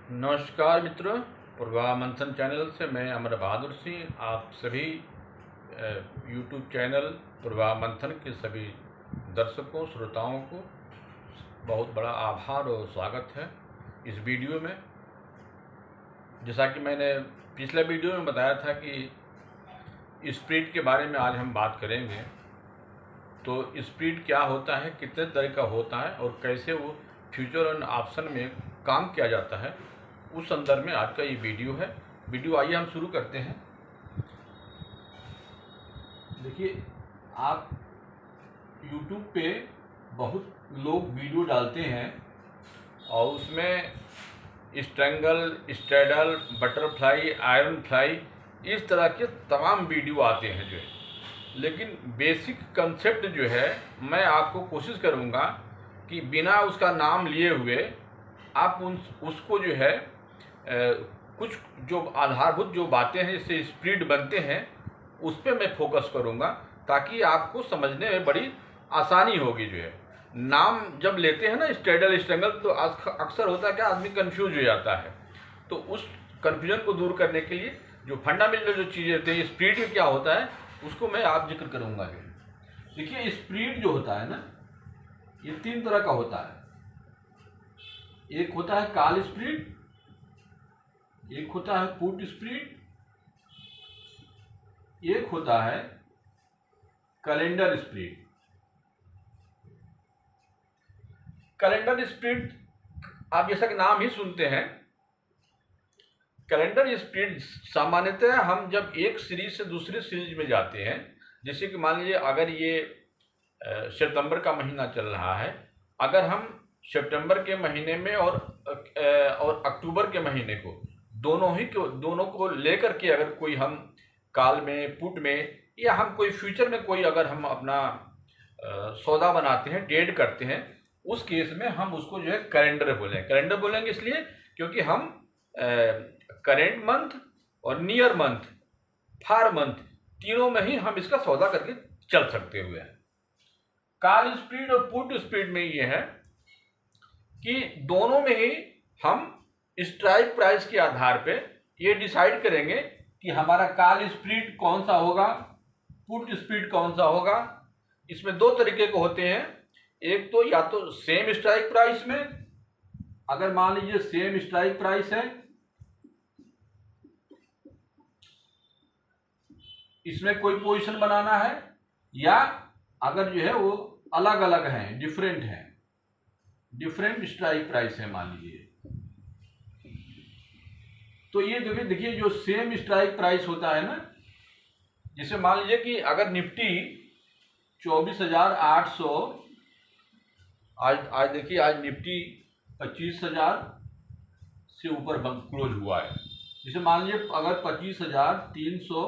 नमस्कार मित्रों, पूर्वा मंथन चैनल से मैं अमर बहादुर सिंह आप सभी यूट्यूब चैनल पूर्वा मंथन के सभी दर्शकों श्रोताओं को बहुत बड़ा आभार और स्वागत है इस वीडियो में। जैसा कि मैंने पिछले वीडियो में बताया था कि स्प्लिट के बारे में आज हम बात करेंगे। तो स्प्लिट क्या होता है, कितने तरह का होता है और कैसे वो फ्यूचर एंड ऑप्शन में काम किया जाता है, उस संदर्भ में आज का ये वीडियो है। वीडियो आइए हम शुरू करते हैं। देखिए, आप YouTube पे बहुत लोग वीडियो डालते हैं और उसमें strangle, straddle, butterfly, iron fly, इस तरह के तमाम वीडियो आते हैं जो है। लेकिन बेसिक कंसेप्ट जो है मैं आपको कोशिश करूँगा कि बिना उसका नाम लिए हुए आप उसको जो है कुछ जो आधारभूत जो बातें हैं जिससे स्प्लिट बनते हैं उस पर मैं फोकस करूँगा, ताकि आपको समझने में बड़ी आसानी होगी। जो है नाम जब लेते हैं ना स्ट्रैडल, स्ट्रैंगल, तो अक्सर होता है क्या, आदमी कंफ्यूज हो जाता है। तो उस कन्फ्यूजन को दूर करने के लिए जो फंडामेंटल जो चीज़ें होती हैं, स्प्लिट में क्या होता है उसको मैं आप जिक्र करूँगा। देखिए, स्प्लिट जो होता है ना, ये तीन तरह का होता है। एक होता है कॉल स्प्लिट, एक होता है पुट स्प्लिट, एक होता है कैलेंडर स्प्लिट। कैलेंडर स्प्लिट आप जैसा कि नाम ही सुनते हैं। कैलेंडर स्प्लिट सामान्यतः हम जब एक सीरीज से दूसरी सीरीज में जाते हैं, जैसे कि मान लीजिए अगर ये सितंबर का महीना चल रहा है, अगर हम सितंबर के महीने में और अक्टूबर के महीने को दोनों को लेकर के अगर कोई हम कॉल में, पुट में, या हम कोई फ्यूचर में कोई अगर हम अपना सौदा बनाते हैं, ट्रेड करते हैं, उस केस में हम उसको जो है कैलेंडर बोलेंगे। कैलेंडर बोलेंगे इसलिए क्योंकि हम करेंट मंथ और नियर मंथ, फार मंथ, तीनों में ही हम इसका सौदा करके चल सकते हुए हैं। कॉल स्प्लिट और पुट स्प्लिट में ये है कि दोनों में ही हम स्ट्राइक प्राइस के आधार पे ये डिसाइड करेंगे कि हमारा कॉल स्प्लिट कौन सा होगा, पुट स्प्लिट कौन सा होगा। इसमें दो तरीके के होते हैं। एक तो या तो सेम स्ट्राइक प्राइस में, अगर मान लीजिए सेम स्ट्राइक प्राइस है, इसमें कोई पोजीशन बनाना है, या अगर जो है वो अलग अलग हैं, डिफरेंट हैं, डिफरेंट स्ट्राइक प्राइस है मान लीजिए, तो ये देखिए जो सेम स्ट्राइक प्राइस होता है ना, जिसे मान लीजिए कि अगर निफ्टी 24,800, आज देखिए, आज निफ्टी 25,000 से ऊपर क्लोज हुआ है। जिसे मान लीजिए अगर 25,300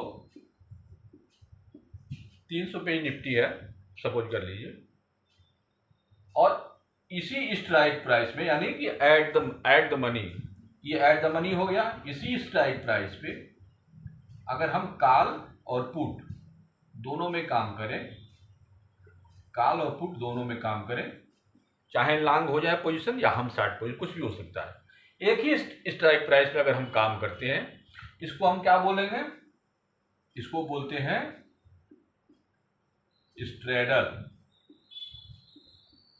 पे ही निफ्टी है, सपोज कर लीजिए, और इसी स्ट्राइक प्राइस में, यानी कि एट द मनी, ये एट द मनी हो गया, इसी स्ट्राइक प्राइस पे अगर हम कॉल और पुट दोनों में काम करें, कॉल और पुट दोनों में काम करें, चाहे लॉन्ग हो जाए पोजीशन या हम शॉर्ट पोजीशन, कुछ भी हो सकता है, एक ही स्ट्राइक प्राइस पे अगर हम काम करते हैं, इसको हम क्या बोलेंगे, इसको बोलते हैं स्ट्रैडल।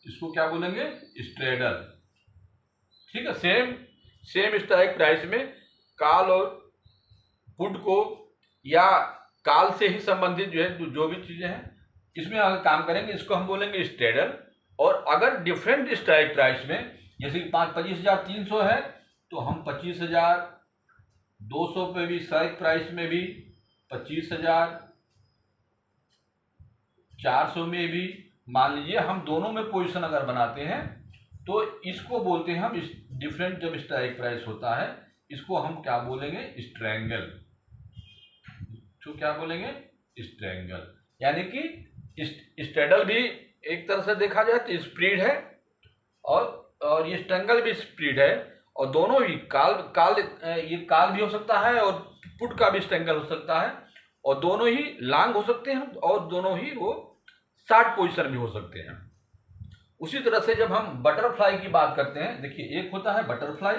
इसको क्या बोलेंगे, स्ट्रैडल। ठीक है, सेम स्ट्राइक प्राइस में कॉल और पुट को, या कॉल से ही संबंधित जो है जो भी चीजें हैं, इसमें अगर काम करेंगे, इसको हम बोलेंगे स्ट्रैडल। और अगर डिफरेंट स्ट्राइक प्राइस में, जैसे कि 25,300 है, तो हम 25,200 पे भी स्ट्राइक प्राइस में भी, 25,400 में भी, मान लीजिए हम दोनों में पोजीशन अगर बनाते हैं, तो इसको बोलते हैं हम डिफरेंट जब स्ट्राइक प्राइस होता है, इसको हम क्या बोलेंगे, स्ट्रैंगल। तो क्या बोलेंगे, स्ट्रैंगल। यानी कि स्ट्रैडल भी एक तरह से देखा जाए तो स्प्लिट है, और ये स्ट्रैंगल भी स्प्लिट है, और दोनों ही ये कॉल भी हो सकता है और पुट का भी स्ट्रैंगल हो सकता है, और दोनों ही लॉन्ग हो सकते हैं, और दोनों ही वो शॉर्ट पोजीशन भी हो सकते हैं। उसी तरह से जब हम बटरफ्लाई की बात करते हैं, देखिए एक होता है बटरफ्लाई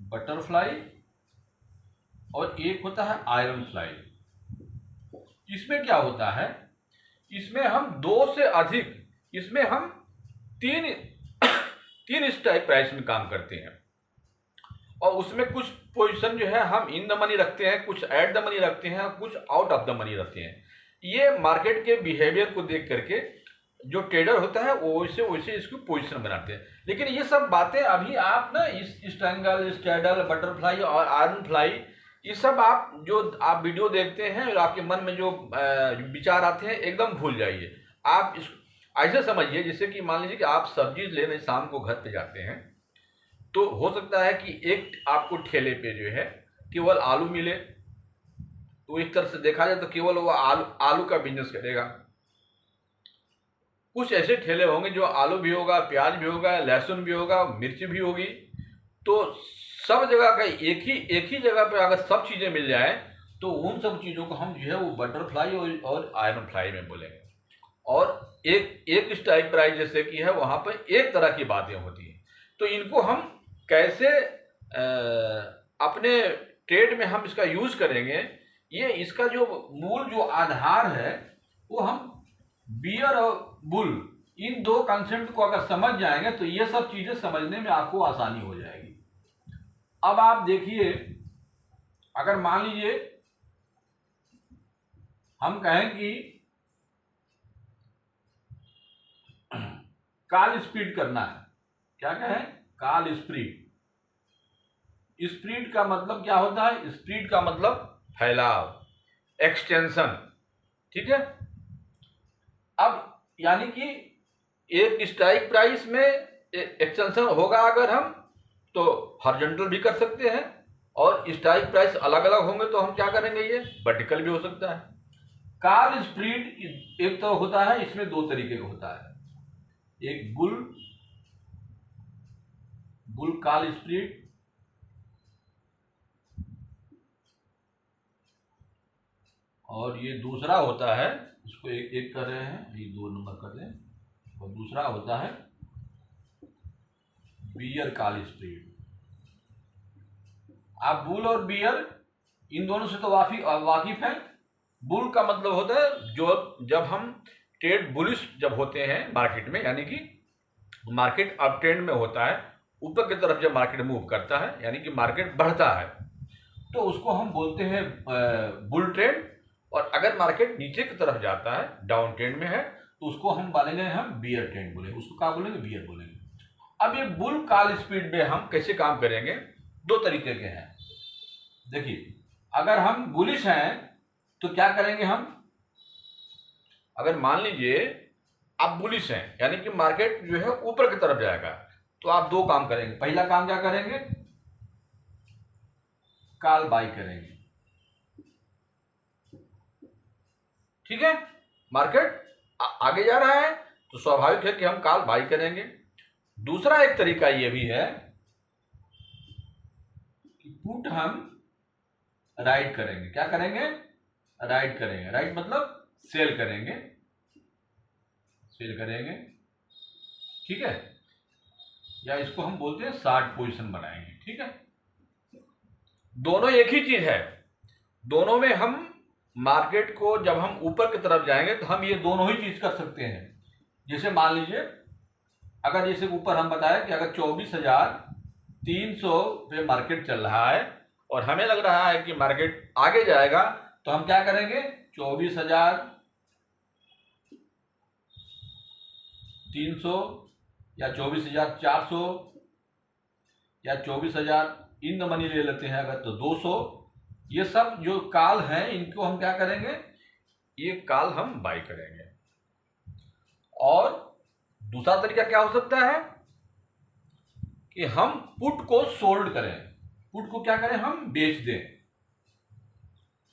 बटरफ्लाई और एक होता है आयरन फ्लाई। इसमें क्या होता है, इसमें हम दो से अधिक, इसमें हम तीन तीन स्ट्राइक प्राइस में काम करते हैं और उसमें कुछ पोजीशन जो है हम इन द मनी रखते हैं, कुछ एट द मनी रखते हैं, कुछ आउट ऑफ द मनी रखते हैं। ये मार्केट के बिहेवियर को देख करके जो ट्रेडर होता है वो वैसे वैसे इसको पोजीशन बनाते हैं। लेकिन ये सब बातें अभी आप ना इस ट्रायंगल, स्ट्रैडल, बटरफ्लाई और आयरन फ्लाई, ये सब आप जो आप वीडियो देखते हैं और आपके मन में जो विचार आते हैं एकदम भूल जाइए। आप इस ऐसे समझिए जैसे कि मान लीजिए कि आप सब्जी लेने शाम को घर पे जाते हैं, तो हो सकता है कि एक आपको ठेले पे जो है केवल आलू मिले, तो एक तरह से देखा जाए तो केवल वो आलू का बिजनेस करेगा। कुछ ऐसे ठेले होंगे जो आलू भी होगा, प्याज भी होगा, लहसुन भी होगा, मिर्च भी होगी। तो सब जगह का एक ही जगह पे अगर सब चीज़ें मिल जाए तो उन सब चीज़ों को हम जो है वो बटरफ्लाई और आयरन फ्लाई में बोलेंगे। और एक स्ट्राइक प्राइस जैसे कि है वहाँ पर एक तरह की बातें होती हैं। तो इनको हम कैसे अपने ट्रेड में हम इसका यूज करेंगे, ये इसका जो मूल जो आधार है वो हम बियर और बुल, इन दो कंसेप्ट को अगर समझ जाएंगे तो ये सब चीजें समझने में आपको आसानी हो जाएगी। अब आप देखिए, अगर मान लीजिए हम कहें कि कॉल स्प्लिट करना है, क्या कहें, कॉल स्प्लिट। स्प्लिट का मतलब क्या होता है, स्प्लिट का मतलब फैलाव, एक्सटेंशन, ठीक है। अब यानी कि एक स्ट्राइक प्राइस में एक्सटेंशन होगा अगर हम तो हॉरिजॉन्टल भी कर सकते हैं, और स्ट्राइक प्राइस अलग अलग होंगे तो हम क्या करेंगे, ये वर्टिकल भी हो सकता है। कॉल स्प्लिट एक तो होता है, इसमें दो तरीके का होता है, एक बुल कॉल स्प्लिट और ये दूसरा होता है, इसको एक कर रहे हैं, ये 2 नंबर कर रहे हैं, और दूसरा होता है बियर कॉल स्प्लिट। आप बुल और बियर इन दोनों से तो वाकिफ हैं। बुल का मतलब होता है जो जब हम ट्रेड बुलिश जब होते हैं मार्केट में, यानी कि मार्केट अप ट्रेंड में होता है, ऊपर की तरफ जब मार्केट मूव करता है यानी कि मार्केट बढ़ता है, तो उसको हम बोलते हैं बुल ट्रेंड। और अगर मार्केट नीचे की तरफ जाता है, डाउन ट्रेंड में है, तो उसको हम बोलेंगे, हम बियर ट्रेंड बोलेंगे, उसको क्या बोलेंगे, बियर बोलेंगे। अब ये बुल कॉल स्पीड में हम कैसे काम करेंगे, दो तरीके के हैं। देखिए, अगर हम बुलिश हैं तो क्या करेंगे हम, अगर मान लीजिए आप बुलिश हैं यानी कि मार्केट जो है ऊपर की तरफ जाएगा, तो आप दो काम करेंगे। पहला काम क्या करेंगे, कॉल बाई करेंगे, ठीक है। मार्केट आगे जा रहा है तो स्वाभाविक है कि हम कॉल बाई करेंगे। दूसरा एक तरीका ये भी है कि पुट हम राइट करेंगे। क्या करेंगे, राइट करेंगे। राइट मतलब सेल करेंगे, ठीक है, या इसको हम बोलते हैं शॉर्ट पोजीशन बनाएंगे, ठीक है। दोनों एक ही चीज है, दोनों में हम मार्केट को जब हम ऊपर की तरफ जाएंगे तो हम ये दोनों ही चीज कर सकते हैं। जैसे मान लीजिए, अगर जैसे ऊपर हम बताया कि अगर 24,300 पे मार्केट चल रहा है और हमें लग रहा है कि मार्केट आगे जाएगा, तो हम क्या करेंगे, 24,300 या 24,400 या 24,000 इन द मनी ले लेते हैं अगर, तो 200, ये सब जो कॉल हैं इनको हम क्या करेंगे, ये कॉल हम बाई करेंगे। और दूसरा तरीका क्या हो सकता है कि हम पुट को सोल्ड करें, पुट को क्या करें, हम बेच दें।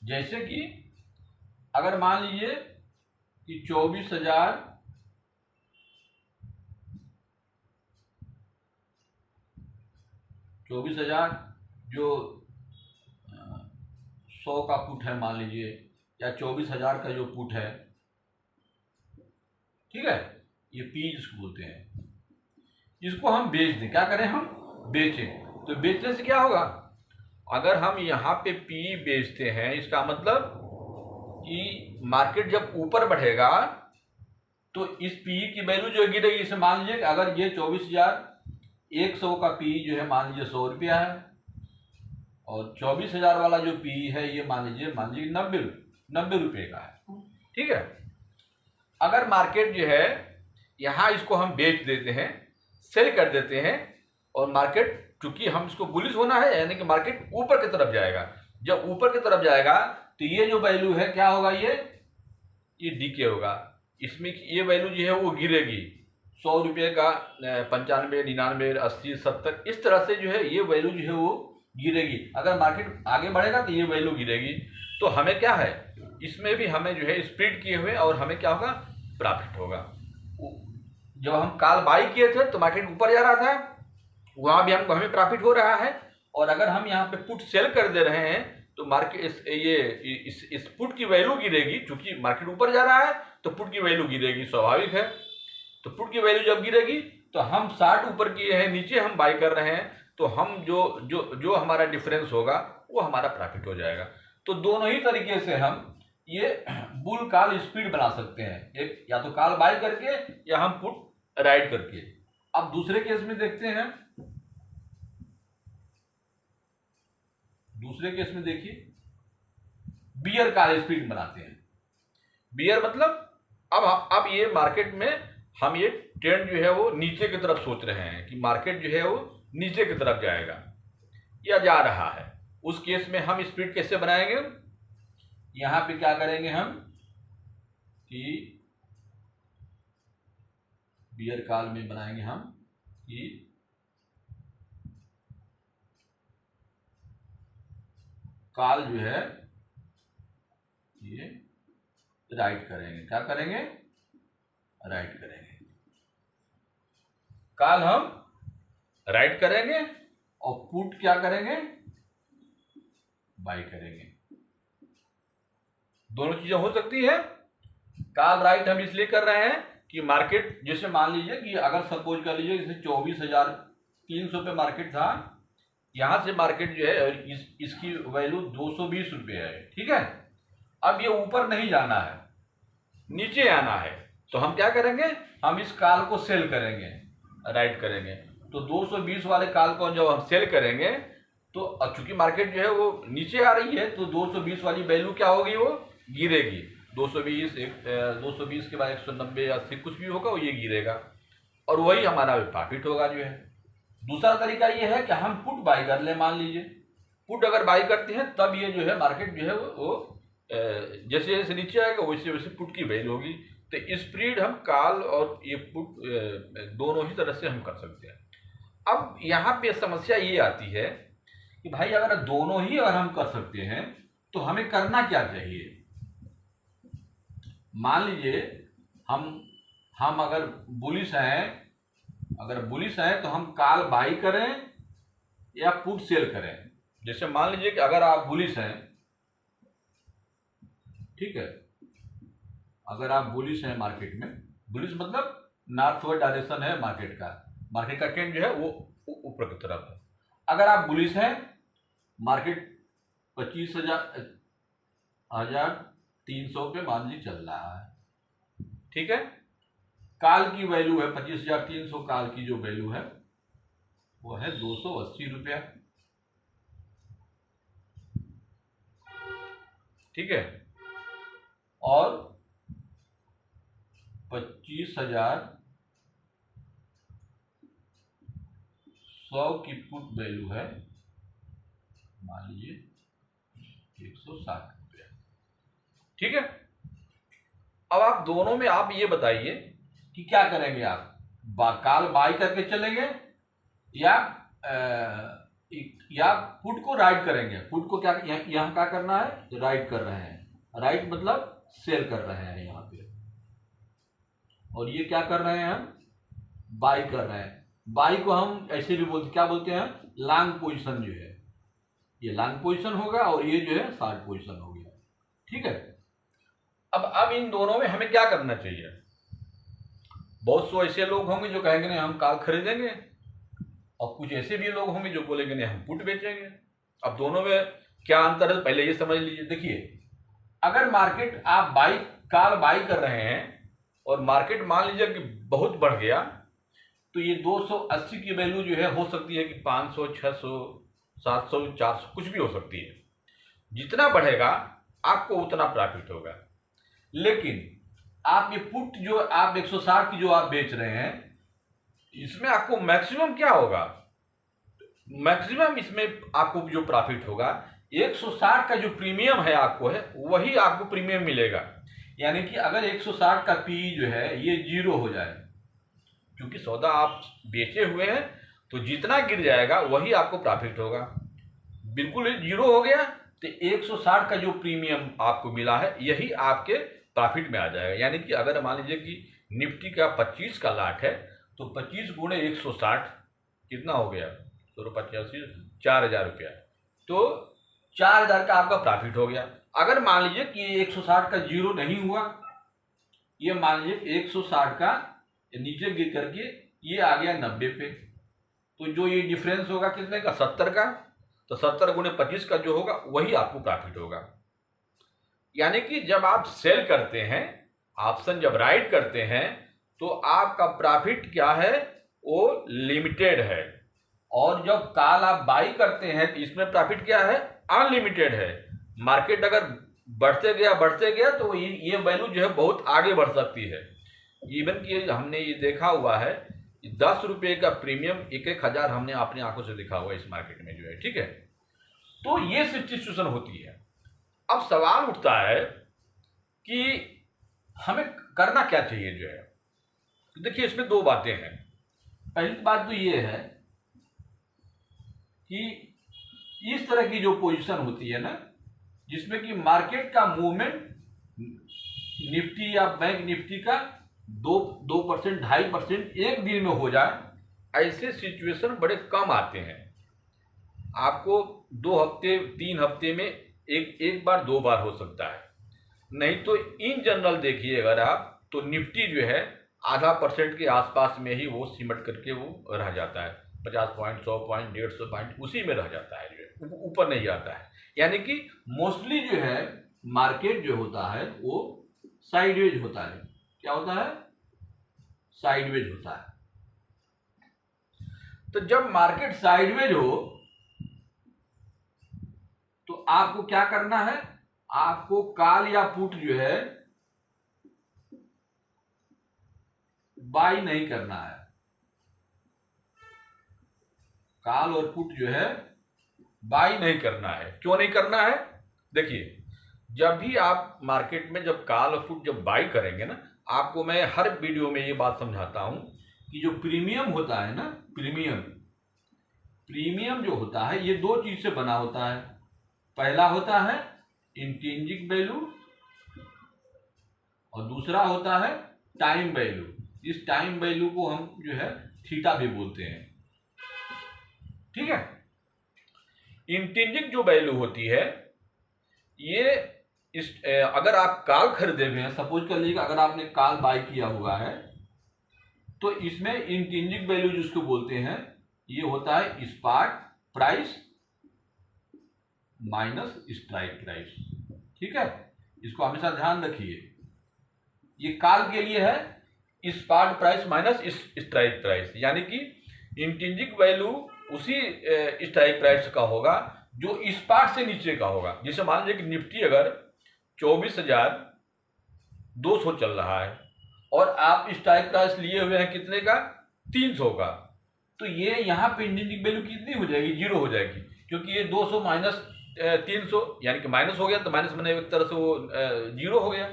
जैसे कि अगर मान लीजिए कि 24,000 जो 100 का पुट है मान लीजिए, या 24,000 का जो पुट है, ठीक है, ये पी जिसको बोलते हैं, इसको हम बेच दें। क्या करें, हम बेचें। तो बेचने से क्या होगा, अगर हम यहाँ पे पी बेचते हैं, इसका मतलब कि मार्केट जब ऊपर बढ़ेगा तो इस पी की वैल्यू जो गिरेगी। इसे मान लीजिए कि अगर ये 24,100 का पी जो है मान लीजिए 100 रुपया है, और 24,000 वाला जो पी है ये मान लीजिए 90 रुपये का है। ठीक है, अगर मार्केट जो है यहाँ इसको हम बेच देते हैं, सेल कर देते हैं, और मार्केट चूंकि हम इसको बुलिश होना है, यानी कि मार्केट ऊपर की तरफ जाएगा, जब ऊपर की तरफ जाएगा तो ये जो वैल्यू है क्या होगा, ये डीके होगा, इसमें ये वैल्यू जो है वो गिरेगी। 100 रुपये का 95, 99, 80, 70 इस तरह से जो है ये वैल्यू जो है वो गिरेगी। अगर मार्केट आगे बढ़ेगा तो ये वैल्यू गिरेगी। तो हमें क्या है, इसमें भी हमें जो है स्प्लिट किए हुए, और हमें क्या होगा, प्रॉफिट होगा। जब हम कॉल बाई किए थे तो मार्केट ऊपर जा रहा था, वहां भी हमको हमें प्रॉफिट हो रहा है, और अगर हम यहाँ पे पुट सेल कर दे रहे हैं तो मार्केट इस पुट की वैल्यू गिरेगी। चूंकि मार्केट ऊपर जा रहा है तो पुट की वैल्यू गिरेगी, स्वाभाविक है। तो पुट की वैल्यू जब गिरेगी तो हम 60 ऊपर किए हैं, नीचे हम बाई कर रहे हैं, तो हम जो हमारा डिफरेंस होगा वो हमारा प्रॉफिट हो जाएगा। तो दोनों ही तरीके से हम ये बुल कॉल स्पीड बना सकते हैं, एक या तो कॉल बाई करके या हम पुट राइट करके। अब दूसरे केस में देखते हैं, दूसरे केस में देखिए बियर कॉल स्पीड बनाते हैं। बियर मतलब अब ये मार्केट में हम ये ट्रेंड जो है वो नीचे की तरफ सोच रहे हैं कि मार्केट जो है वो नीचे की तरफ जाएगा या जा रहा है। उस केस में हम स्पीड कैसे बनाएंगे, यहां पे क्या करेंगे हम कि बियर कॉल में बनाएंगे हम कि कॉल जो है ये राइट करेंगे। क्या करेंगे, राइट करेंगे। कॉल हम राइट करेंगे और पुट क्या करेंगे, बाई करेंगे। दोनों चीजें हो सकती है। कॉल राइट हम इसलिए कर रहे हैं कि मार्केट, जैसे मान लीजिए कि अगर सपोज कर लीजिए जैसे 24,300 पे मार्केट था, यहां से मार्केट जो है इसकी वैल्यू 220 रुपये है। ठीक है, अब ये ऊपर नहीं जाना है, नीचे आना है, तो हम क्या करेंगे, हम इस कॉल को सेल करेंगे, राइट करेंगे। तो 220 वाले कॉल को जब हम सेल करेंगे तो चूंकि मार्केट जो है वो नीचे आ रही है, तो 220 वाली वैल्यू क्या होगी, वो गिरेगी। 220 के बाद 190, 80 कुछ भी होगा वो ये गिरेगा, और वही हमारा प्रॉफिट होगा जो है। दूसरा तरीका ये है कि हम पुट बाई कर ले। मान लीजिए पुट अगर बाई करते हैं तब ये जो है मार्केट जो है वो जैसे जैसे नीचे आएगा वैसे वैसे पुट की वैल्यू होगी। तो स्प्रेड हम कॉल और ये पुट दोनों ही तरह से हम कर सकते हैं। अब यहाँ पे समस्या ये आती है कि भाई अगर दोनों ही अगर हम कर सकते हैं तो हमें करना क्या चाहिए। मान लीजिए हम अगर बुलिश हैं तो हम कॉल बाई करें या पुट सेल करें। जैसे मान लीजिए कि अगर आप बुलिश हैं, ठीक है, अगर आप बुलिश हैं मार्केट में, बुलिश मतलब नॉर्थवर्ड डायरेक्शन है मार्केट का ट्रेंड जो है वो ऊपर की तरफ है। अगर आप बुलिश हैं, मार्केट 25,300 पे मान लीजिए चल रहा है, ठीक है, काल की वैल्यू है 25,300, काल की जो वैल्यू है वो है 280 रुपया, ठीक है, और 25,100 की पुट वैल्यू है मान लीजिए 160 रुपया, ठीक है। अब आप दोनों में आप ये बताइए कि क्या करेंगे, आप कॉल बाई करके चलेंगे या पुट को राइट करेंगे। पुट को क्या यहाँ क्या करना है, राइट कर रहे हैं, राइट मतलब सेल कर रहे हैं यहाँ पे, और ये क्या कर रहे हैं, हम बाई कर रहे हैं। बाई को हम ऐसे भी क्या बोलते हैं, लॉन्ग पोजीशन जो है, ये लॉन्ग पोजीशन होगा और ये जो है शॉर्ट पोजीशन हो गया, ठीक है। अब इन दोनों में हमें क्या करना चाहिए। बहुत से ऐसे लोग होंगे जो कहेंगे नहीं हम कॉल खरीदेंगे, और कुछ ऐसे भी लोग होंगे जो बोलेंगे नहीं हम पुट बेचेंगे। अब दोनों में क्या अंतर है पहले ये समझ लीजिए। देखिए, अगर मार्केट आप कॉल बाई कर रहे हैं और मार्केट मान लीजिए कि बहुत बढ़ गया, तो ये 280 की वैल्यू जो है हो सकती है कि 500, 600, 700, 400 कुछ भी हो सकती है। जितना बढ़ेगा आपको उतना प्रॉफिट होगा। लेकिन आप ये पुट जो आप 160 की जो आप बेच रहे हैं, इसमें आपको मैक्सिमम क्या होगा, मैक्सिमम इसमें आपको जो प्रॉफिट होगा 160 का जो प्रीमियम है आपको है वही आपको प्रीमियम मिलेगा। यानी कि अगर 160 का पी जो है ये 0 हो जाए, क्योंकि सौदा आप बेचे हुए हैं तो जितना गिर जाएगा वही आपको प्रॉफिट होगा। बिल्कुल 0 हो गया तो 160 का जो प्रीमियम आपको मिला है यही आपके प्रॉफिट में आ जाएगा। यानी कि अगर मान लीजिए कि निफ्टी का 25 का लाट है तो 25 गुणे 160 कितना हो गया, 85, 4000 रुपया। तो 4000 का आपका प्रॉफिट हो गया। अगर मान लीजिए कि 160 का 0 नहीं हुआ, ये मान लीजिए 160 का नीचे गिर करके ये आ गया 90 पे, तो जो ये डिफरेंस होगा कितने का, 70 का। तो 70 गुणे 25 का जो होगा वही आपको प्रॉफिट होगा। यानी कि जब आप सेल करते हैं, ऑप्शन जब राइट करते हैं, तो आपका प्रॉफिट क्या है, वो लिमिटेड है। और जब कॉल आप बाई करते हैं तो इसमें प्रॉफिट क्या है, अनलिमिटेड है। मार्केट अगर बढ़ते गया तो ये वैल्यू जो है बहुत आगे बढ़ सकती है। इवन कि हमने ये देखा हुआ है 10 रुपये का प्रीमियम 1,000 हमने अपनी आंखों से देखा हुआ है इस मार्केट में जो है, ठीक है। तो ये सिचुएशन होती है। अब सवाल उठता है कि हमें करना क्या चाहिए जो है। तो देखिए, इसमें दो बातें हैं। पहली बात तो ये है कि इस तरह की जो पोजीशन होती है ना, जिसमें कि मार्केट का मूवमेंट निफ्टी या बैंक निफ्टी का 2%, 2.5% एक दिन में हो जाए, ऐसे सिचुएशन बड़े कम आते हैं। आपको 2 हफ्ते 3 हफ्ते में एक बार 2 बार हो सकता है। नहीं तो इन जनरल देखिए अगर आप, तो निफ्टी जो है आधा % के आसपास में ही वो सिमट करके वो रह जाता है। 50 पॉइंट, 100 पॉइंट, 150 पॉइंट उसी में रह जाता है, जो है ऊपर नहीं जाता है। यानी कि मोस्टली जो है मार्केट जो होता है वो साइडवेज होता है। क्या होता है, साइडवेज होता है। तो जब मार्केट साइडवेज हो तो आपको क्या करना है, आपको कॉल या पुट जो है बाई नहीं करना है। कॉल और पुट जो है बाई नहीं करना है। क्यों नहीं करना है, देखिए, जब भी आप मार्केट में जब कॉल और पुट जब बाई करेंगे ना, आपको मैं हर वीडियो में ये बात समझाता हूं कि जो प्रीमियम होता है ना, प्रीमियम जो होता है ये 2 चीज से बना होता है। पहला होता है इंट्रिंसिक वैल्यू और दूसरा होता है टाइम वैल्यू। इस टाइम वैल्यू को हम जो है थीटा भी बोलते हैं, ठीक है। इंट्रिंसिक जो वैल्यू होती है ये अगर आप कॉल खरीदे हुए हैं, सपोज कर लीजिए अगर आपने कॉल बाय किया हुआ है, तो इसमें इंट्रिंसिक वैल्यू जिसको बोलते हैं ये होता है spot price minus strike price, ठीक है। इसको हमेशा ध्यान रखिए, ये कॉल के लिए है spot price minus strike price. यानी कि इंट्रिंसिक वैल्यू उसी स्ट्राइक प्राइस का होगा जो स्पॉट से नीचे का होगा। जैसे मान लीजिए कि निफ्टी अगर 24,200 चल रहा है और आप स्ट्राइक प्राइस लिए हुए हैं कितने का, 300 का, तो ये यहाँ पे इंट्रिंसिक वैल्यू कितनी हो जाएगी, 0 हो जाएगी। क्योंकि ये 200 माइनस 300 यानी कि माइनस हो गया, तो माइनस मैंने एक तरह से वो 0 हो गया,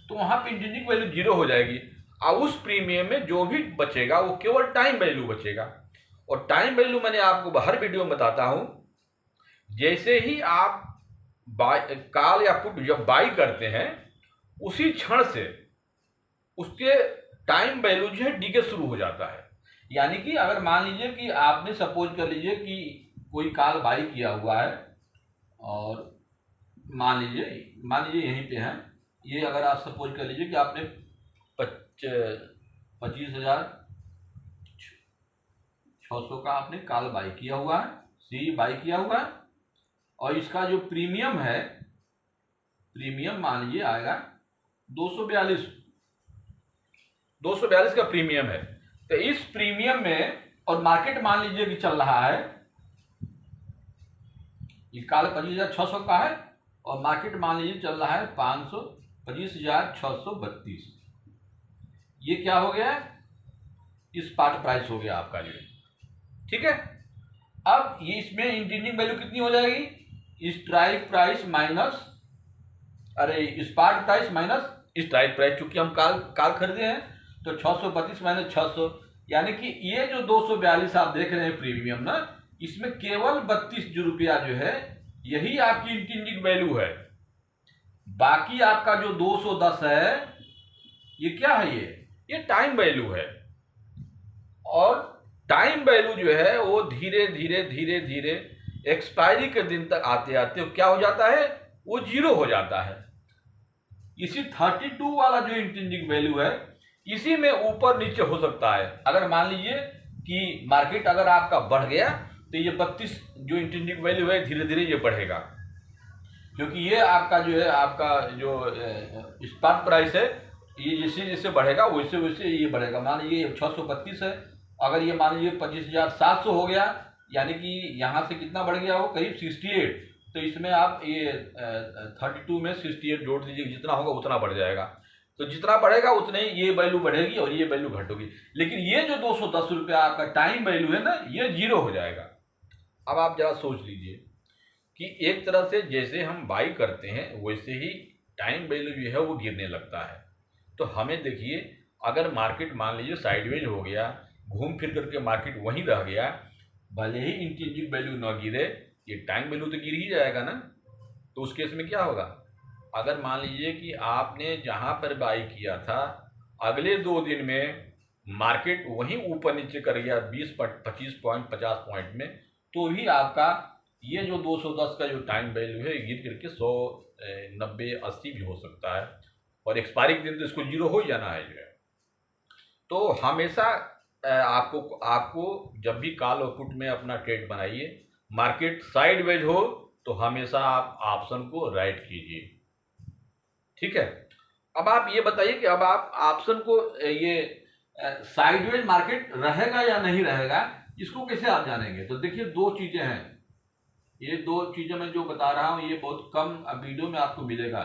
तो वहाँ पे इंट्रिंसिक वैल्यू 0 हो जाएगी। और उस प्रीमियम में जो भी बचेगा वो केवल टाइम वैल्यू बचेगा। और टाइम वैल्यू मैंने आपको हर वीडियो में बताता हूँ, जैसे ही आप कॉल या पुट जब बाई करते हैं उसी क्षण से उसके टाइम वैल्यू जो है डीके शुरू हो जाता है। यानी कि अगर मान लीजिए कि आपने सपोज कर लीजिए कि कोई कॉल बाई किया हुआ है और मान लीजिए यहीं पे है ये, अगर आप सपोज कर लीजिए कि आपने 25,000 600 का आपने कॉल बाई किया हुआ है, सी बाई किया हुआ है, और इसका जो प्रीमियम है, प्रीमियम मान लीजिए आएगा 242 का प्रीमियम है। तो इस प्रीमियम में, और मार्केट मान लीजिए कि चल रहा है, ये कॉल 25,600 का है और मार्केट मान लीजिए चल रहा है 25,632। ये क्या हो गया, स्पॉट प्राइस हो गया आपका जो, ठीक है। अब ये इसमें इंट्रिंसिक वैल्यू कितनी हो जाएगी, स्ट्राइक प्राइस माइनस, अरे spot price minus strike price, चूंकि हम काल खरीदे हैं तो 632 माइनस 600, यानी कि ये जो 242 आप देख रहे हैं प्रीमियम ना, इसमें केवल 32 रुपया जो है यही आपकी इंट्रिंसिक वैल्यू है। बाकी आपका जो 210 है ये क्या है, ये टाइम वैल्यू है। और टाइम वैल्यू जो है वो धीरे धीरे धीरे धीरे एक्सपायरी के दिन तक आते आते क्या हो जाता है, वो जीरो हो जाता है। इसी 32 वाला जो इंट्रिंसिक वैल्यू है, इसी में ऊपर नीचे हो सकता है। अगर मान लीजिए कि मार्केट अगर आपका बढ़ गया तो ये 32 जो इंट्रिंसिक वैल्यू है धीरे धीरे ये बढ़ेगा, क्योंकि ये आपका जो है, आपका जो स्पॉट प्राइस है, ये जैसे जैसे बढ़ेगा वैसे वैसे ये बढ़ेगा। मान लीजिए 632 है, अगर ये मान लीजिए 25,700 हो गया, यानी कि यहाँ से कितना बढ़ गया, वो करीब 68, तो इसमें आप ये 32 में 68 जोड़ दीजिए, जितना होगा उतना बढ़ जाएगा। तो जितना बढ़ेगा उतने ही ये वैल्यू बढ़ेगी और ये वैल्यू घटेगी। लेकिन ये जो 210 रुपया आपका टाइम वैल्यू है ना, ये जीरो हो जाएगा। अब आप जरा सोच लीजिए कि एक तरह से जैसे हम बाई करते हैं वैसे ही टाइम वैल्यू जो है वो गिरने लगता है। तो हमें देखिए, अगर मार्केट मान लीजिए साइडवेज हो गया, घूम फिर करके मार्केट वहीं रह गया, भले ही इंट्रिंसिक वैल्यू ना गिरे, ये टाइम वैल्यू तो गिर ही जाएगा ना। तो उस केस में क्या होगा, अगर मान लीजिए कि आपने जहाँ पर बाई किया था अगले 2 दिन में मार्केट वहीं ऊपर नीचे कर गया 20-25 पॉइंट 50 पॉइंट में, तो भी आपका ये जो 210 का जो टाइम वैल्यू है गिर करके 100, 90, 80 भी हो सकता है, और एक्सपायरी के दिन तो इसको जीरो हो ही जाना है जो है। तो हमेशा आपको जब भी कॉल और पुट में अपना ट्रेड बनाइए, मार्केट साइडवेज हो तो हमेशा आप ऑप्शन को राइट कीजिए, ठीक है। अब आप ये बताइए कि अब आप ऑप्शन को ये साइडवेज मार्केट रहेगा या नहीं रहेगा, इसको कैसे आप जानेंगे। तो देखिए 2 चीजें हैं, ये 2 चीजें मैं जो बता रहा हूँ ये बहुत कम वीडियो में आपको मिलेगा।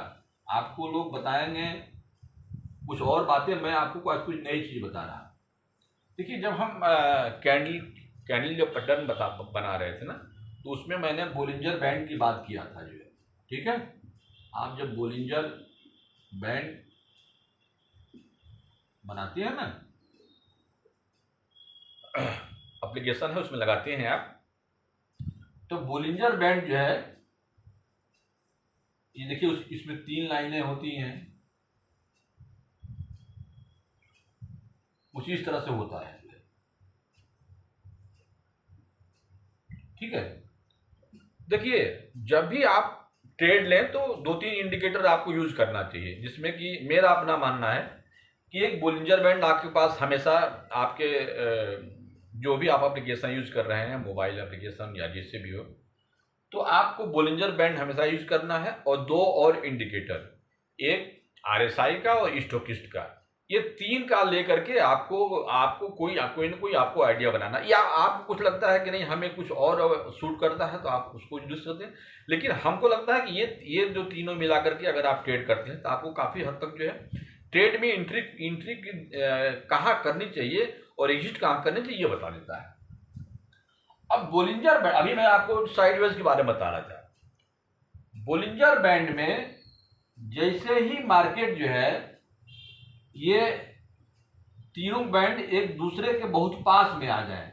आपको लोग बताएंगे कुछ और बातें, मैं आपको आज कुछ नई चीज बता रहा हूँ। देखिए जब हम कैंडल जो पैटर्न बना रहे थे ना, तो उसमें मैंने बोलिंजर बैंड की बात किया था जो है, ठीक है। आप जब बोलिंजर बैंड बनाते हैं ना, एप्लीकेशन है उसमें लगाते हैं आप, तो बोलिंजर बैंड जो है ये देखिए इसमें 3 लाइनें होती हैं, उसी इस तरह से होता है, ठीक है। देखिए जब भी आप ट्रेड लें तो 2-3 इंडिकेटर आपको यूज करना चाहिए, जिसमें कि मेरा अपना मानना है कि एक बोलिंजर बैंड आपके पास हमेशा, आपके जो भी आप एप्लीकेशन यूज कर रहे हैं, मोबाइल एप्लीकेशन या जैसे भी हो, तो आपको बोलिंजर बैंड हमेशा यूज करना है, और 2 और इंडिकेटर, एक RSI का और स्टोकिस्ट का, ये 3 का लेकर के आपको कोई ना कोई आपको आइडिया बनाना, या आपको कुछ लगता है कि नहीं हमें कुछ और सूट करता है तो आप उसको यूज करते हैं। लेकिन हमको लगता है कि ये जो तीनों मिला करके अगर आप ट्रेड करते हैं तो आपको काफ़ी हद तक जो है ट्रेड में इंट्री कहाँ करनी चाहिए और एग्जिट कहाँ करनी चाहिए ये बता देता है। अब बोलिंजर बैंड, अभी मैं आपको साइडवेज के बारे में बता रहा था। बोलिंजर बैंड में जैसे ही मार्केट जो है ये तीनों बैंड एक दूसरे के बहुत पास में आ जाए,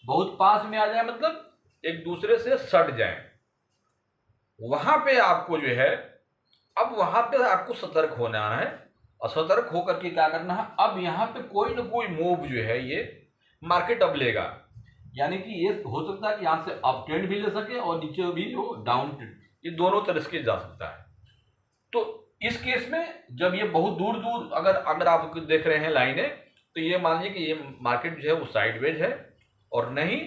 बहुत पास में आ जाए मतलब एक दूसरे से सट जाए, वहां पे आपको जो है, अब वहां पे आपको सतर्क होना है, और सतर्क होकर के क्या करना है, अब यहाँ पे कोई ना कोई मूव जो है ये मार्केट अब लेगा, यानी कि ये हो सकता है कि यहाँ से अप ट्रेंड भी ले सके और नीचे भी हो डाउन ट्रेंड, ये दोनों तरह से जा सकता है। तो इस केस में जब ये बहुत दूर दूर अगर आप देख रहे हैं लाइनें, तो ये मान लीजिए कि ये मार्केट जो है वो साइडवेज है और नहीं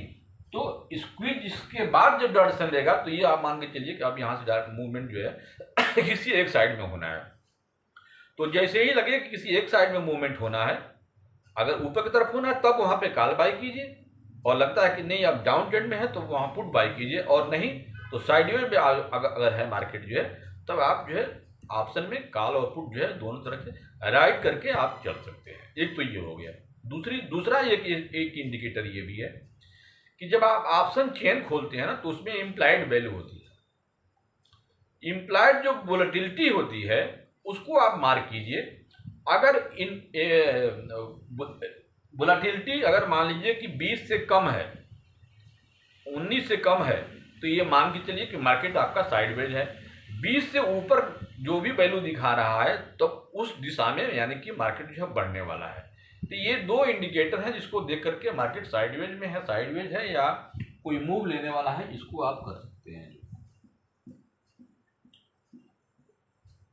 तो स्क्वीज इसके बाद जब डायरेक्शन लेगा तो ये आप मान के चलिए कि अब यहाँ से डायरेक्ट मूवमेंट जो है किसी एक साइड में होना है। तो जैसे ही लगे कि किसी एक साइड में मूवमेंट होना है, अगर ऊपर की तरफ होना है तब वहाँ पे कॉल बाई कीजिए, और लगता है कि नहीं अब डाउन ट्रेंड में है तो वहाँ पुट बाई कीजिए, और नहीं तो साइडवेज में अगर है मार्केट जो है तब आप जो है ऑप्शन में कॉल और पुट जो है दोनों तरह से राइट करके आप चल सकते हैं। एक तो ये हो गया। दूसरा एक इंडिकेटर ये भी है कि जब आप ऑप्शन चेन खोलते हैं ना तो उसमें इम्प्लाइड वैल्यू होती है। इम्प्लाइड जो वोलेटिलिटी होती है उसको आप मार्क कीजिए। अगर वोलेटिलिटी अगर मान लीजिए कि 20 से कम है, 19 से कम है, तो ये मान के चलिए कि मार्केट आपका साइडवेज है। 20 से ऊपर जो भी वैल्यू दिखा रहा है तो उस दिशा में यानी कि मार्केट जो है बढ़ने वाला है। तो ये दो इंडिकेटर हैं जिसको देख करके मार्केट साइडवेज में है, साइडवेज है या कोई मूव लेने वाला है, इसको आप कर सकते हैं।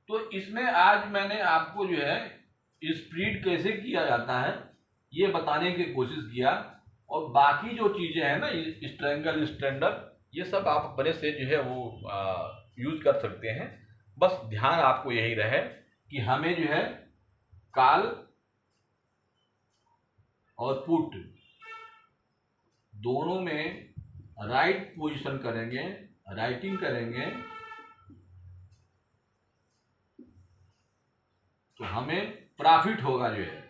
तो इसमें आज मैंने आपको जो है स्प्लिट कैसे किया जाता है ये बताने की कोशिश किया, और बाकी जो चीजें हैं ना स्ट्रेंगल स्टैंडर्ड ये सब आप अपने से जो है वो यूज कर सकते हैं। बस ध्यान आपको यही रहे कि हमें जो है कॉल और पुट दोनों में राइट पोजीशन करेंगे, राइटिंग करेंगे तो हमें प्रॉफिट होगा। जो है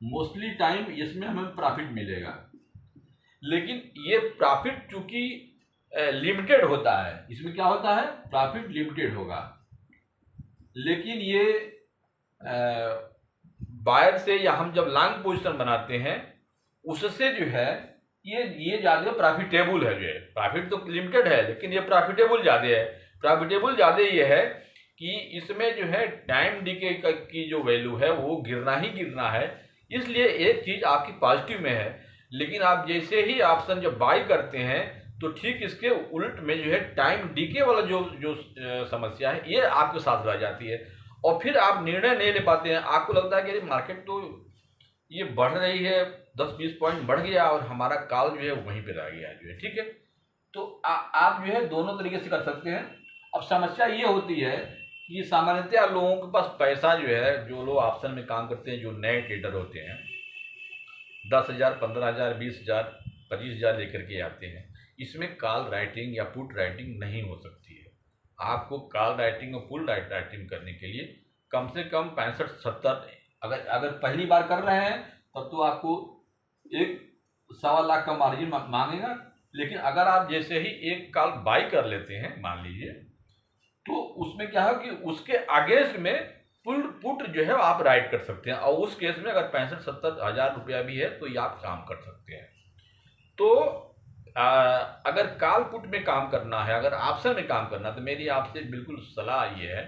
मोस्टली टाइम इसमें हमें प्रॉफिट मिलेगा, लेकिन ये प्रॉफिट चूंकि लिमिटेड होता है, इसमें क्या होता है प्रॉफिट लिमिटेड होगा, लेकिन ये बायर से या हम जब लॉन्ग पोजीशन बनाते हैं उससे जो है ये ज़्यादा प्रॉफिटेबल है। जो है प्रॉफिट तो लिमिटेड है लेकिन ये प्रॉफिटेबल ज़्यादा है। प्रॉफिटेबल ज़्यादा ये है कि इसमें जो है टाइम डीके की जो वैल्यू है वो गिरना ही गिरना है, इसलिए एक चीज़ आपकी पॉजिटिव में है। लेकिन आप जैसे ही ऑप्शन जब बाई करते हैं तो ठीक इसके उल्ट में जो है टाइम डीके वाला जो समस्या है ये आपके साथ रह जाती है, और फिर आप निर्णय नहीं ले पाते हैं। आपको लगता है कि मार्केट तो ये बढ़ रही है, 10-20 पॉइंट बढ़ गया और हमारा कॉल जो है वहीं पे रह गया जो है। ठीक है, तो आप जो है दोनों तरीके से कर सकते हैं। अब समस्या ये होती है कि सामान्यतः लोगों के पास पैसा जो है, जो लोग ऑप्शन में काम करते हैं, जो नए ट्रेडर होते हैं 10,000, 15,000, 20,000, 25,000 लेकर के आते हैं, इसमें कॉल राइटिंग या पुट राइटिंग नहीं हो सकती है। आपको कॉल राइटिंग और पुट राइटिंग करने के लिए कम से कम 65-70, अगर पहली बार कर रहे हैं तब तो आपको 1-1.25 लाख का मार्जिन मांगेगा। लेकिन अगर आप जैसे ही एक कॉल बाई कर लेते हैं मान लीजिए, तो उसमें क्या है कि उसके अगेंस्ट में पुट जो है आप राइट कर सकते हैं, और उस केस में अगर 65-70 हज़ार रुपया भी है तो ये आप काम कर सकते हैं। तो अगर कॉल पुट में काम करना है, अगर ऑप्शन में काम करना है, तो मेरी आपसे बिल्कुल सलाह ये है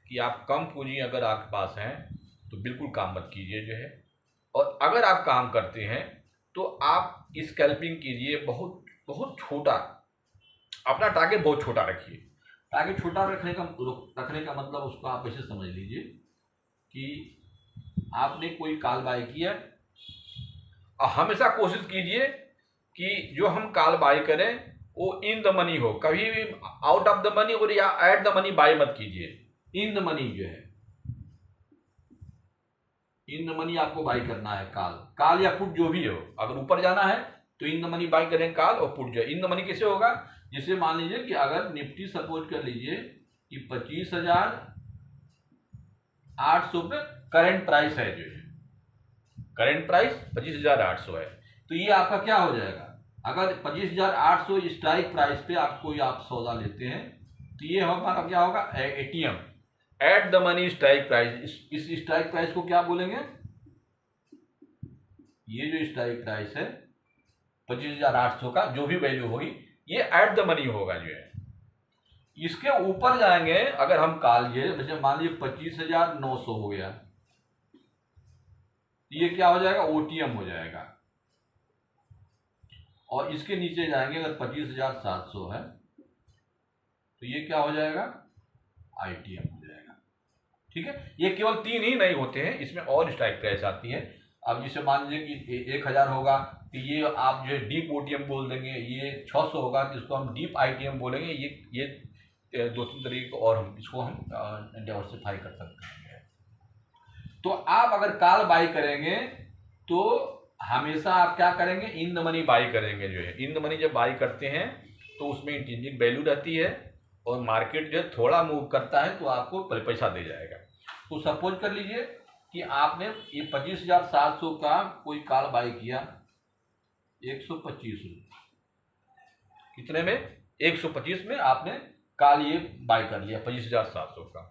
कि आप कम पूंजी अगर आपके पास हैं तो बिल्कुल काम मत कीजिए जो है। और अगर आप काम करते हैं तो आप स्कैल्पिंग कीजिए, बहुत बहुत छोटा, अपना टारगेट बहुत छोटा रखिए। टारगेट छोटा रखने का मतलब उसको आप ऐसे समझ लीजिए कि आपने कोई कॉल बाई किया, और हमेशा कोशिश कीजिए कि जो हम कॉल बाई करें वो इन द मनी हो, कभी भी आउट ऑफ द मनी और या एट द मनी बाई मत कीजिए। इन द मनी जो है, इन द मनी आपको बाई करना है। कॉल या पुट जो भी हो, अगर ऊपर जाना है तो इन द मनी बाई करें कॉल और पुट जो है। इन द मनी कैसे होगा, जैसे मान लीजिए कि अगर निफ्टी सपोज कर लीजिए कि 25,800 पे करंट प्राइस है, जो है करंट प्राइस 25,800 है, तो ये आपका क्या हो जाएगा, अगर 25,800 स्ट्राइक प्राइस पे आपको आप सौदा लेते हैं तो ये हमारा क्या होगा, ATM at the money strike price. इस स्ट्राइक प्राइस को क्या बोलेंगे, ये जो स्ट्राइक प्राइस है 25,800 का जो भी वैल्यू होगी ये एट द मनी होगा जो है। इसके ऊपर जाएंगे अगर हम कॉल, ये जैसे मान लीजिए 25,900 हो गया, ये क्या हो जाएगा, ओटीएम हो जाएगा। और इसके नीचे जाएंगे अगर 25,700 है तो ये क्या हो जाएगा, आईटीएम हो जाएगा। ठीक है, ये केवल 3 ही नहीं होते हैं, इसमें और स्ट्राइक प्राइस आती है। अब जिसे मान लीजिए कि 1,000 होगा कि ये आप जो है डीप ओटीएम बोल देंगे, ये 600 होगा कि इसको हम डीप आईटीएम बोलेंगे। ये 2-3 तरीके को और हम इसको हम डाइवर्सिफाई कर सकते हैं। तो आप अगर कॉल बाई करेंगे तो हमेशा आप क्या करेंगे, इन द मनी बाई करेंगे। जो है इन द मनी जब बाई करते हैं तो उसमें इंट्रिंसिक वैल्यू रहती है और मार्केट जो है थोड़ा मूव करता है तो आपको पैसा दे जाएगा। तो सपोज कर लीजिए कि आपने ये 25,700 का कोई कॉल बाई किया 125 रुपये, कितने में, 125 में आपने कॉल ये बाई कर लिया 25,700 का।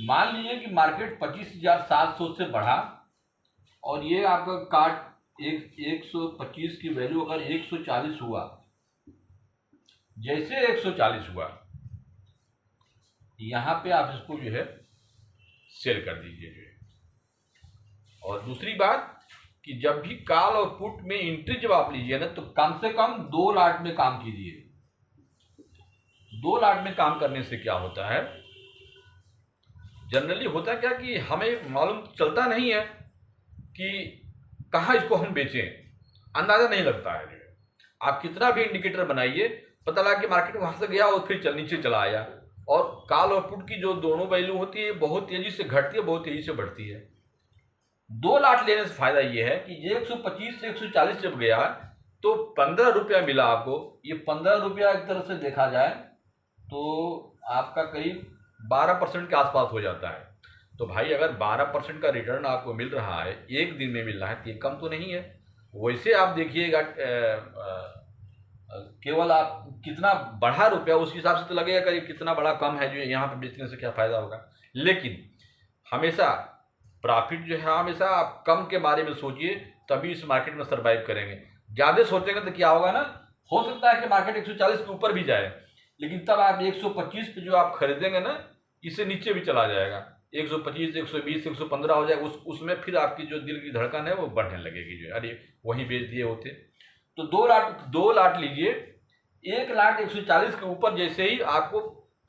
मान लीजिए कि मार्केट 25,700 से बढ़ा और ये आपका काट 125 की वैल्यू अगर 140 हुआ, जैसे 140 हुआ यहाँ पे आप इसको जो है सेल कर दीजिए जो है। और दूसरी बात कि जब भी कॉल और पुट में एंट्री जब आप लीजिए ना तो कम से कम 2 लाट में काम कीजिए। 2 लाट में काम करने से क्या होता है, जनरली होता क्या कि हमें मालूम चलता नहीं है कि कहाँ इसको हम बेचें, अंदाजा नहीं लगता है। जो है आप कितना भी इंडिकेटर बनाइए, पता लगा कि मार्केट वहां से गया और फिर नीचे चला आया। और कॉल और पुट की जो दोनों वैल्यू होती है बहुत तेजी से घटती है, बहुत तेजी से बढ़ती है। 2 लाट लेने से फायदा ये है कि 125 से 140 जब गया तो 15 रुपया मिला आपको। ये 15 रुपया एक तरह से देखा जाए तो आपका करीब 12% के आसपास हो जाता है। तो भाई अगर 12% का रिटर्न आपको मिल रहा है, एक दिन में मिल रहा है, तो ये कम तो नहीं है। वैसे आप देखिएगा केवल आप कितना बढ़ा रुपया उस हिसाब से तो लगेगा करीब कितना बड़ा कम है, जो यहाँ पे बेचने से क्या फायदा होगा। लेकिन हमेशा प्रॉफिट जो है, हमेशा आप कम के बारे में सोचिए, तभी इस मार्केट में सर्वाइव करेंगे। ज़्यादा सोचेंगे तो क्या होगा ना, हो सकता है कि मार्केट 140 के ऊपर भी जाए, लेकिन तब आप 125 पे जो आप खरीदेंगे ना, इससे नीचे भी चला जाएगा, 125, 120, 115 हो जाएगा। उसमें फिर आपकी जो दिल की धड़कन है वो बढ़ने लगेगी, जो अरे वहीं बेच दिए होते। तो 2 लाट लीजिए, 1 लाट 140 के ऊपर जैसे ही आपको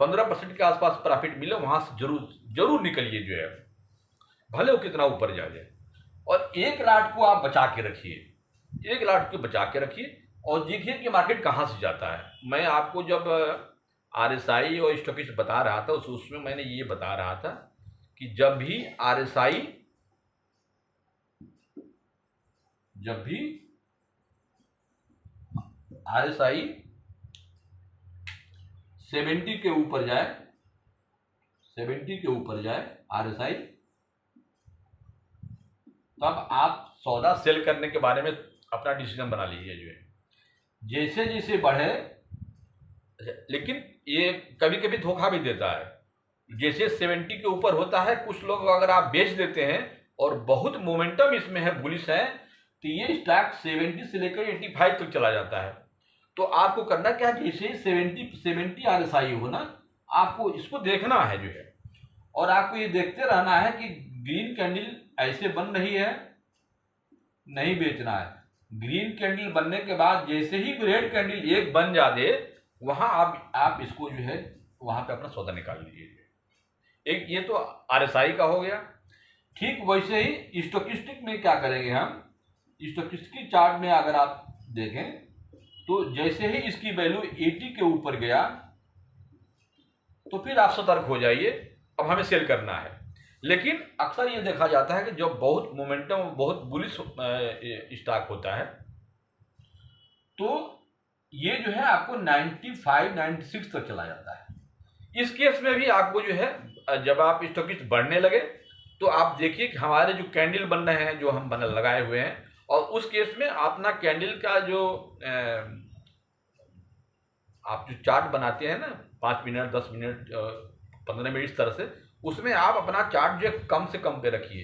15% के आसपास प्रॉफिट मिले, वहां से जरूर निकलिए जो है, भले वो कितना ऊपर जा जाए। और 1 लाट को आप बचा के रखिए, 1 लाट को बचा के रखिए और देखिए कि मार्केट कहाँ से जाता है। मैं आपको जब RSI और स्टॉकिस्ट बता रहा था उसमें मैंने ये बता रहा था कि जब भी RSI 70 के ऊपर जाए, 70 के ऊपर जाए RSI, तब आप सौदा सेल करने के बारे में अपना डिसीजन बना लीजिए जो है। जैसे जैसे बढ़े, लेकिन ये कभी कभी धोखा भी देता है। जैसे 70 के ऊपर होता है, कुछ लोग अगर आप बेच देते हैं और बहुत मोमेंटम इसमें है, बुलिश है, तो ये स्टॉक 70 से लेकर 85 तक चला जाता है। तो आपको करना क्या है, जैसे 70 RSI हो ना, आपको इसको देखना है जो है, और आपको ये देखते रहना है कि ग्रीन कैंडल ऐसे बन रही है, नहीं बेचना है। ग्रीन कैंडल बनने के बाद जैसे ही रेड कैंडल एक बन जाए, वहां आप इसको जो है वहां पे अपना सौदा निकाल लीजिए। एक ये तो RSI का हो गया। ठीक वैसे ही स्टोकिस्टिक में क्या करेंगे हम, स्टोकिस्टिक चार्ट में अगर आप देखें तो जैसे ही इसकी वैल्यू 80 के ऊपर गया तो फिर आप सतर्क हो जाइए, अब हमें सेल करना है। लेकिन अक्सर ये देखा जाता है कि जब बहुत मोमेंटम, बहुत बुलिश स्टॉक होता है, तो ये जो है आपको 95, 96 तक चला जाता है। इस केस में भी आपको जो है, जब आप स्टॉकिस्ट बढ़ने लगे तो आप देखिए कि हमारे जो कैंडल बन रहे हैं, जो हम लगाए हुए हैं, और उस केस में अपना कैंडल का जो आप जो चार्ट बनाते हैं ना, 5 मिनट, 10 मिनट, 15 मिनट, इस तरह से, उसमें आप अपना चार्ट जो कम से कम पे रखिए।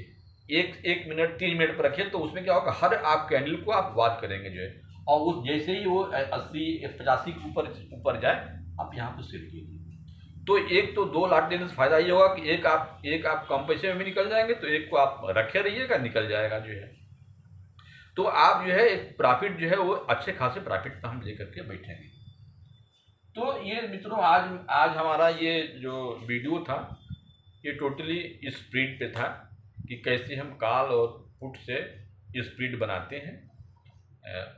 1 मिनट, 3 मिनट पर रखिए, तो उसमें क्या होगा, हर आप कैंडल को आप वॉच करेंगे जो है, और उस जैसे ही वो 80, 85 के ऊपर जाए, आप यहाँ पे सेल कीजिए। तो एक तो 2 लाट लेने से फायदा ये होगा कि एक आप कम पैसे में भी निकल जाएंगे, तो एक को आप रखे रहिएगा, निकल जाएगा जो है। तो आप जो है एक प्रॉफिट जो है वो अच्छे खासे प्रॉफिट पर हम लेकर के बैठेंगे। तो ये मित्रों, आज हमारा ये जो वीडियो था, ये टोटली स्प्रेड पे था कि कैसे हम कॉल और पुट से स्प्रेड बनाते हैं।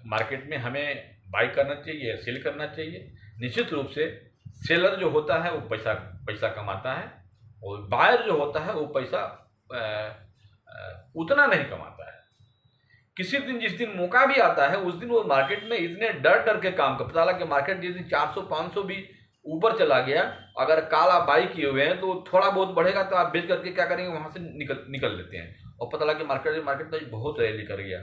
मार्केट में हमें बाई करना चाहिए या सेल करना चाहिए। निश्चित रूप से सेलर जो होता है वो पैसा कमाता है, और बायर जो होता है वो पैसा उतना नहीं कमाता है। किसी दिन जिस दिन मौका भी आता है उस दिन वो मार्केट में इतने डर के काम करता है। हालांकि मार्केट जिस दिन 400-500 भी ऊपर चला गया, अगर काल आप बाई किए हुए हैं तो थोड़ा बहुत बढ़ेगा तो आप बेच करके क्या करेंगे, वहां से निकल लेते हैं, और पता लगा कि मार्केट तो बहुत रैली कर गया।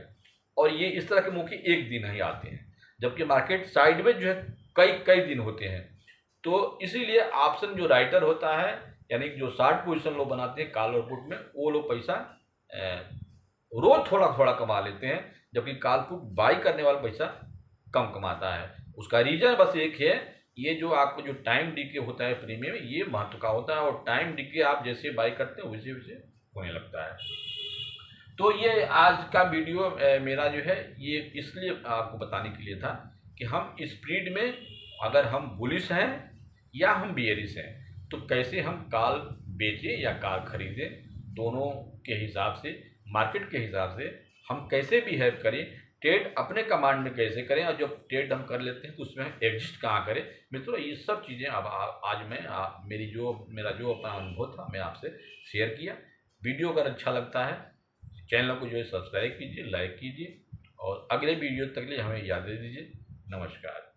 और ये इस तरह के मौके एक दिन ही आते हैं, जबकि मार्केट साइडवेज जो है कई कई दिन होते हैं। तो इसीलिए ऑप्शन जो राइटर होता है, यानी जो शार्ट पोजीशन लोग बनाते हैं कॉल और पुट में, वो लोग पैसा रोज थोड़ा थोड़ा कमा लेते हैं, जबकि कॉल पुट बाई करने वाला पैसा कम कमाता है। उसका रीजन बस एक है, ये जो आपको जो टाइम डीके होता है प्रीमियम, ये महत्व का होता है, और टाइम डीके आप जैसे बाई करते हैं वैसे वैसे होने लगता है। तो ये आज का वीडियो मेरा जो है ये इसलिए आपको बताने के लिए था कि हम स्प्रीड में अगर हम बुलिश हैं या हम बियरिश हैं, तो कैसे हम कॉल बेचें या कॉल खरीदें, दोनों के हिसाब से, मार्केट के हिसाब से हम कैसे बिहेव करें, ट्रेड अपने कमांड में कैसे करें, और जब ट्रेड हम कर लेते हैं तो उसमें हम एग्जिस्ट कहाँ करें। मित्रों, ये सब चीज़ें अब आज मैं मेरा जो अपना अनुभव था मैं आपसे शेयर किया। वीडियो अगर अच्छा लगता है चैनल को जो है सब्सक्राइब कीजिए, लाइक कीजिए, और अगले वीडियो तक के लिए हमें याद दे दीजिए। नमस्कार।